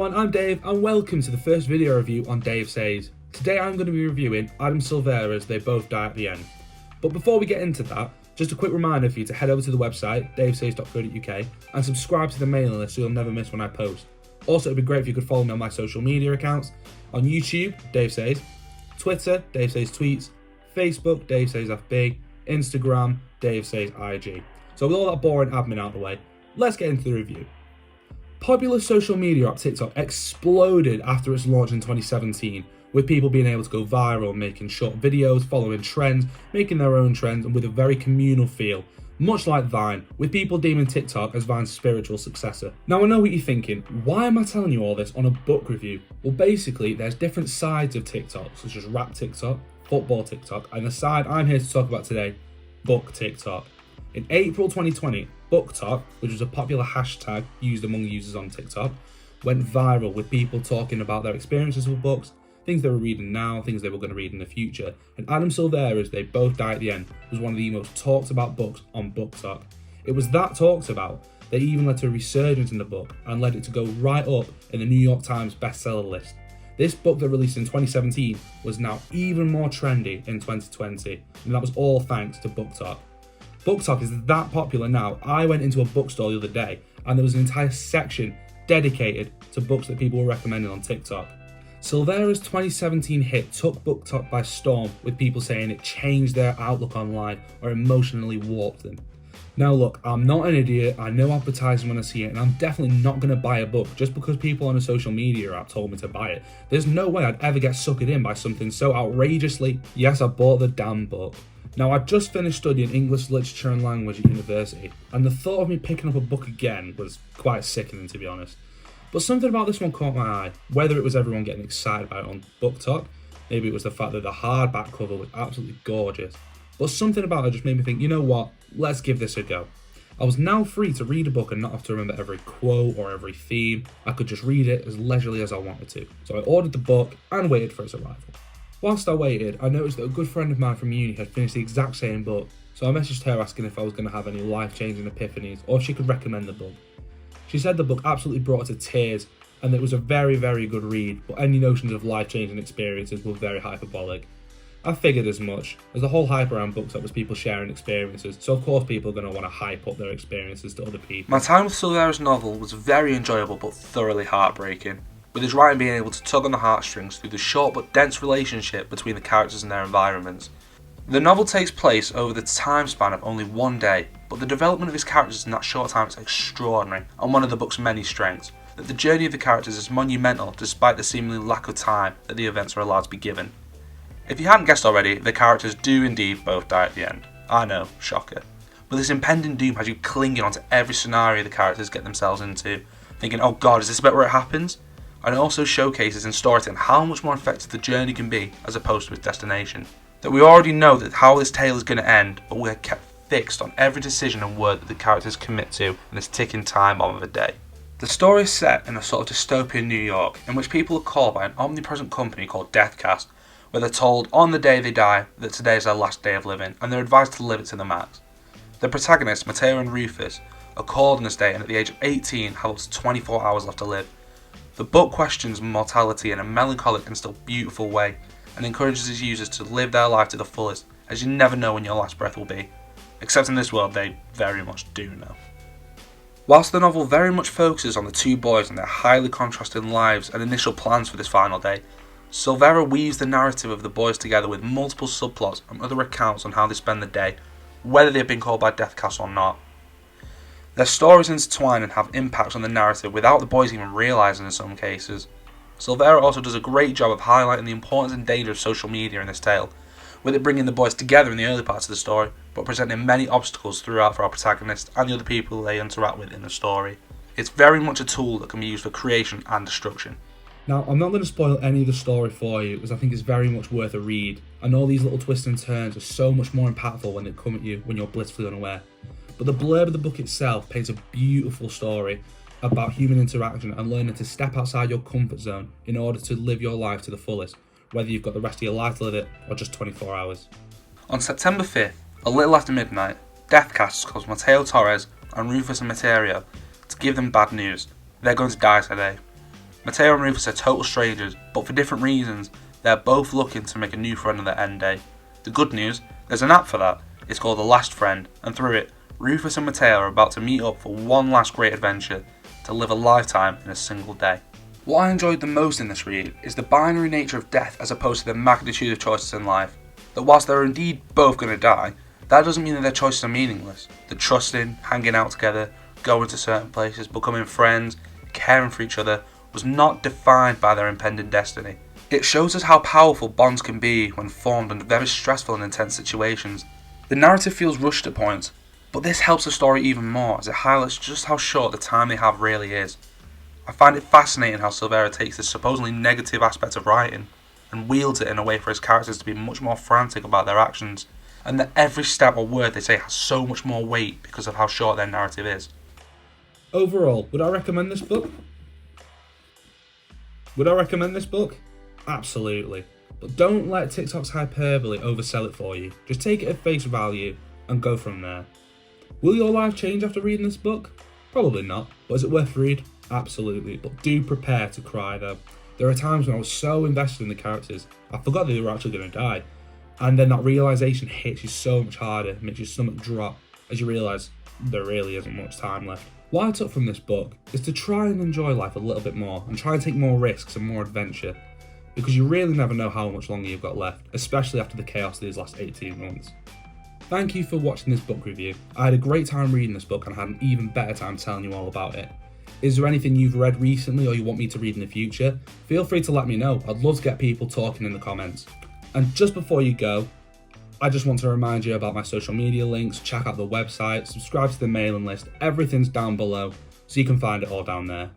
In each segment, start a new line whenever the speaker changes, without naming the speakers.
everyone, I'm Dave and welcome to the first video review on DaveSays. Today I'm going to be reviewing Adam Silvera's They Both Die at the End. But before we get into that, just a quick reminder for you to head over to the website, davesays.co.uk, and subscribe to the mailing list so you'll never miss when I post. Also, it'd be great if you could follow me on my social media accounts. On YouTube, DaveSays, Twitter, DaveSays Tweets, Facebook, DaveSays FB, Instagram, DaveSays IG. So with all that boring admin out of the way, let's get into the review. Popular social media app TikTok exploded after its launch in 2017, with people being able to go viral, making short videos, following trends, making their own trends, and with a very communal feel, much like Vine, with people deeming TikTok as Vine's spiritual successor. Now I know what you're thinking, why am I telling you all this on a book review? Well, basically there's different sides of TikTok, such as rap TikTok, football TikTok, and the side I'm here to talk about today, book TikTok. In April 2020, BookTok, which was a popular hashtag used among users on TikTok, went viral with people talking about their experiences with books, things they were reading now, things they were going to read in the future. And Adam Silvera's They Both Die at the End was one of the most talked about books on BookTok. It was that talked about that even led to a resurgence in the book and led it to go right up in the New York Times bestseller list. This book that released in 2017 was now even more trendy in 2020, and that was all thanks to BookTok. BookTok is that popular now. I went into a bookstore the other day and there was an entire section dedicated to books that people were recommending on TikTok. Silvera's 2017 hit took BookTok by storm, with people saying it changed their outlook on life or emotionally warped them. Now look, I'm not an idiot, I know advertising when I see it, and I'm definitely not going to buy a book just because people on a social media app told me to buy it. There's no way I'd ever get suckered in by something so outrageously. Yes, I bought the damn book. Now, I'd just finished studying English literature and language at university, and the thought of me picking up a book again was quite sickening, to be honest. But something about this one caught my eye, whether it was everyone getting excited about it on BookTok, maybe it was the fact that the hardback cover was absolutely gorgeous, but something about it just made me think, you know what, let's give this a go. I was now free to read a book and not have to remember every quote or every theme. I could just read it as leisurely as I wanted to. So I ordered the book and waited for its arrival. Whilst I waited, I noticed that a good friend of mine from uni had finished the exact same book, so I messaged her asking if I was going to have any life-changing epiphanies or if she could recommend the book. She said the book absolutely brought her to tears and that it was a very, very good read, but any notions of life-changing experiences were very hyperbolic. I figured as much, as the whole hype around BookTok was people sharing experiences, so of course people are going to want to hype up their experiences to other people. My time with Silvera's novel was very enjoyable but thoroughly heartbreaking, with his writing being able to tug on the heartstrings through the short but dense relationship between the characters and their environments. The novel takes place over the time span of only one day, but the development of his characters in that short time is extraordinary and one of the book's many strengths, that the journey of the characters is monumental despite the seemingly lack of time that the events are allowed to be given. If you hadn't guessed already, the characters do indeed both die at the end. I know, shocker. But this impending doom has you clinging onto every scenario the characters get themselves into, thinking, oh god, is this about where it happens? And it also showcases in storytelling how much more effective the journey can be as opposed to its destination. That we already know that how this tale is going to end, but we're kept fixed on every decision and word that the characters commit to in this ticking time bomb of a day. The story is set in a sort of dystopian New York, in which people are called by an omnipresent company called Deathcast, where they're told on the day they die that today is their last day of living, and they're advised to live it to the max. The protagonists, Mateo and Rufus, are called on this day and at the age of 18 have up to 24 hours left to live. The book questions mortality in a melancholic and still beautiful way, and encourages its users to live their life to the fullest, as you never know when your last breath will be. Except in this world, they very much do know. Whilst the novel very much focuses on the two boys and their highly contrasting lives and initial plans for this final day, Silvera weaves the narrative of the boys together with multiple subplots and other accounts on how they spend the day, whether they have been called by Deathcast or not. Their stories intertwine and have impacts on the narrative without the boys even realising in some cases. Silvera also does a great job of highlighting the importance and danger of social media in this tale, with it bringing the boys together in the early parts of the story, but presenting many obstacles throughout for our protagonist and the other people they interact with in the story. It's very much a tool that can be used for creation and destruction. Now, I'm not going to spoil any of the story for you, as I think it's very much worth a read. I know these little twists and turns are so much more impactful when they come at you when you're blissfully unaware. But the blurb of the book itself paints a beautiful story about human interaction and learning to step outside your comfort zone in order to live your life to the fullest, whether you've got the rest of your life to live it or just 24 hours. On September 5th, a little after midnight, Deathcast calls Mateo Torres and Rufus and Materio to give them bad news. They're going to die today. Mateo and Rufus are total strangers, but for different reasons. They're both looking to make a new friend on their end day. The good news, there's an app for that. It's called The Last Friend, and through it, Rufus and Mateo are about to meet up for one last great adventure, to live a lifetime in a single day. What I enjoyed the most in this read is the binary nature of death as opposed to the magnitude of choices in life. That whilst they're indeed both going to die, that doesn't mean that their choices are meaningless. The trusting, hanging out together, going to certain places, becoming friends, caring for each other was not defined by their impending destiny. It shows us how powerful bonds can be when formed under very stressful and intense situations. The narrative feels rushed at points, but this helps the story even more as it highlights just how short the time they have really is. I find it fascinating how Silvera takes this supposedly negative aspect of writing and wields it in a way for his characters to be much more frantic about their actions, and that every step or word they say has so much more weight because of how short their narrative is. Overall, would I recommend this book? Absolutely. But don't let TikTok's hyperbole oversell it for you. Just take it at face value and go from there. Will your life change after reading this book? Probably not, but is it worth a read? Absolutely, but do prepare to cry though. There are times when I was so invested in the characters, I forgot that they were actually going to die. And then that realisation hits you so much harder, makes your stomach drop as you realise there really isn't much time left. What I took from this book is to try and enjoy life a little bit more and try and take more risks and more adventure, because you really never know how much longer you've got left, especially after the chaos of these last 18 months. Thank you for watching this book review. I had a great time reading this book and had an even better time telling you all about it. Is there anything you've read recently or you want me to read in the future? Feel free to let me know. I'd love to get people talking in the comments. And just before you go, I just want to remind you about my social media links. Check out the website, subscribe to the mailing list. Everything's down below, so you can find it all down there.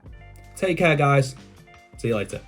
Take care, guys. See you later.